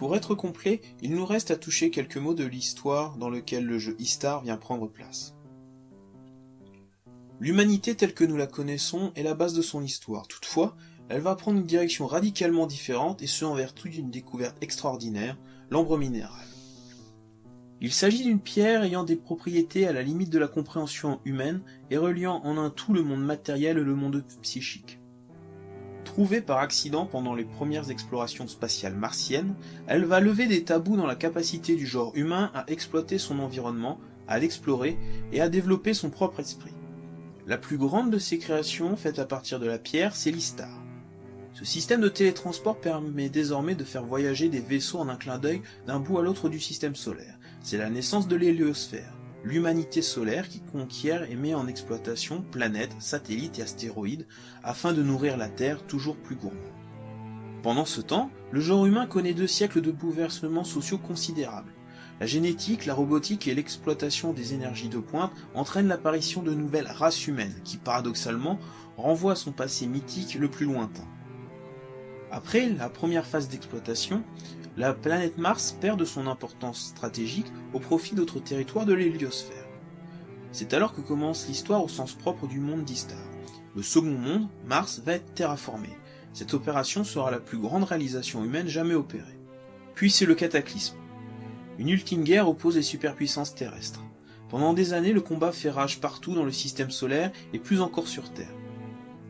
Pour être complet, il nous reste à toucher quelques mots de l'histoire dans lequel le jeu Istar vient prendre place. L'humanité telle que nous la connaissons est la base de son histoire. Toutefois, elle va prendre une direction radicalement différente et ce en vertu d'une découverte extraordinaire, l'ambre minéral. Il s'agit d'une pierre ayant des propriétés à la limite de la compréhension humaine et reliant en un tout le monde matériel et le monde psychique. Trouvée par accident pendant les premières explorations spatiales martiennes, elle va lever des tabous dans la capacité du genre humain à exploiter son environnement, à l'explorer et à développer son propre esprit. La plus grande de ces créations faites à partir de la pierre, c'est l'Istar. Ce système de télétransport permet désormais de faire voyager des vaisseaux en un clin d'œil d'un bout à l'autre du système solaire. C'est la naissance de l'héliosphère, l'humanité solaire qui conquiert et met en exploitation planètes, satellites et astéroïdes afin de nourrir la Terre toujours plus gourmand. Pendant ce temps, le genre humain connaît 2 siècles de bouleversements sociaux considérables. La génétique, la robotique et l'exploitation des énergies de pointe entraînent l'apparition de nouvelles races humaines qui, paradoxalement, renvoient à son passé mythique le plus lointain. Après la première phase d'exploitation, la planète Mars perd de son importance stratégique au profit d'autres territoires de l'héliosphère. C'est alors que commence l'histoire au sens propre du monde d'Istar. Le second monde, Mars, va être terraformé. Cette opération sera la plus grande réalisation humaine jamais opérée. Puis c'est le cataclysme. Une ultime guerre oppose les superpuissances terrestres. Pendant des années, le combat fait rage partout dans le système solaire et plus encore sur Terre.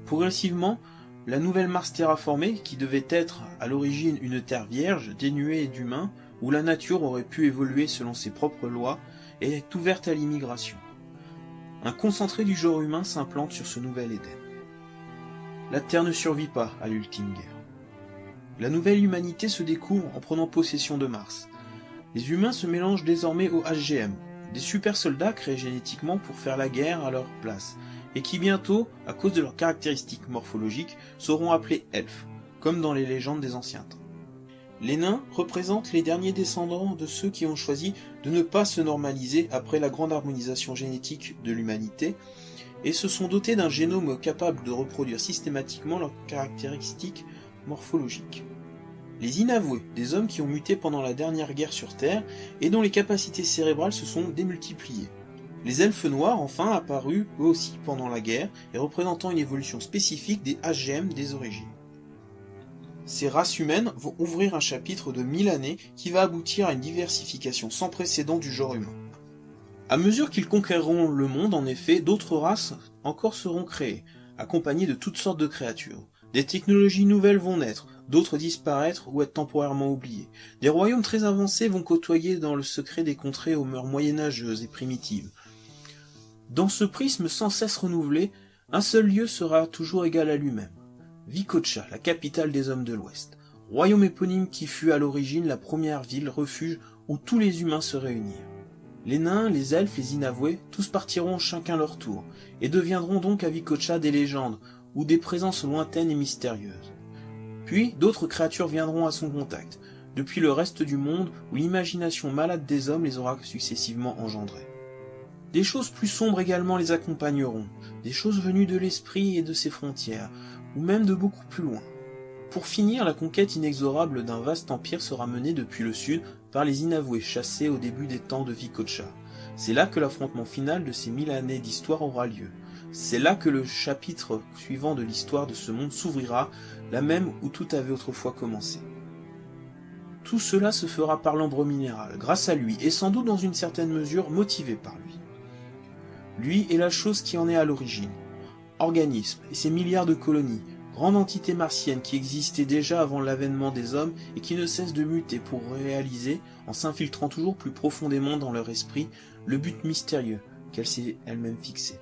Progressivement, la nouvelle Mars terraformée, qui devait être à l'origine une terre vierge, dénuée d'humains, où la nature aurait pu évoluer selon ses propres lois, est ouverte à l'immigration. Un concentré du genre humain s'implante sur ce nouvel Éden. La Terre ne survit pas à l'ultime guerre. La nouvelle humanité se découvre en prenant possession de Mars. Les humains se mélangent désormais aux HGM, des super soldats créés génétiquement pour faire la guerre à leur place, et qui bientôt, à cause de leurs caractéristiques morphologiques, seront appelés elfes, comme dans les légendes des anciens temps. Les nains représentent les derniers descendants de ceux qui ont choisi de ne pas se normaliser après la grande harmonisation génétique de l'humanité, et se sont dotés d'un génome capable de reproduire systématiquement leurs caractéristiques morphologiques. Les inavoués, des hommes qui ont muté pendant la dernière guerre sur Terre, et dont les capacités cérébrales se sont démultipliées. Les elfes noirs, enfin, apparus eux aussi pendant la guerre, et représentant une évolution spécifique des HGM des origines. Ces races humaines vont ouvrir un chapitre de 1000 années qui va aboutir à une diversification sans précédent du genre humain. À mesure qu'ils conquéreront le monde, en effet, d'autres races encore seront créées, accompagnées de toutes sortes de créatures. Des technologies nouvelles vont naître, d'autres disparaître ou être temporairement oubliées. Des royaumes très avancés vont côtoyer dans le secret des contrées aux mœurs moyenâgeuses et primitives. Dans ce prisme sans cesse renouvelé, un seul lieu sera toujours égal à lui-même. Vicocha, la capitale des hommes de l'Ouest. Royaume éponyme qui fut à l'origine la première ville refuge où tous les humains se réunirent. Les nains, les elfes, les inavoués, tous partiront chacun leur tour, et deviendront donc à Vicocha des légendes, ou des présences lointaines et mystérieuses. Puis d'autres créatures viendront à son contact, depuis le reste du monde où l'imagination malade des hommes les aura successivement engendrées. Des choses plus sombres également les accompagneront, des choses venues de l'esprit et de ses frontières, ou même de beaucoup plus loin. Pour finir, la conquête inexorable d'un vaste empire sera menée depuis le sud par les inavoués chassés au début des temps de Vicocha. C'est là que l'affrontement final de ces 1000 années d'histoire aura lieu. C'est là que le chapitre suivant de l'histoire de ce monde s'ouvrira, là même où tout avait autrefois commencé. Tout cela se fera par l'ambre minéral, grâce à lui, et sans doute dans une certaine mesure motivé par lui. Lui est la chose qui en est à l'origine. Organisme et ses milliards de colonies, grande entité martienne qui existait déjà avant l'avènement des hommes et qui ne cesse de muter pour réaliser, en s'infiltrant toujours plus profondément dans leur esprit, le but mystérieux qu'elle s'est elle-même fixé.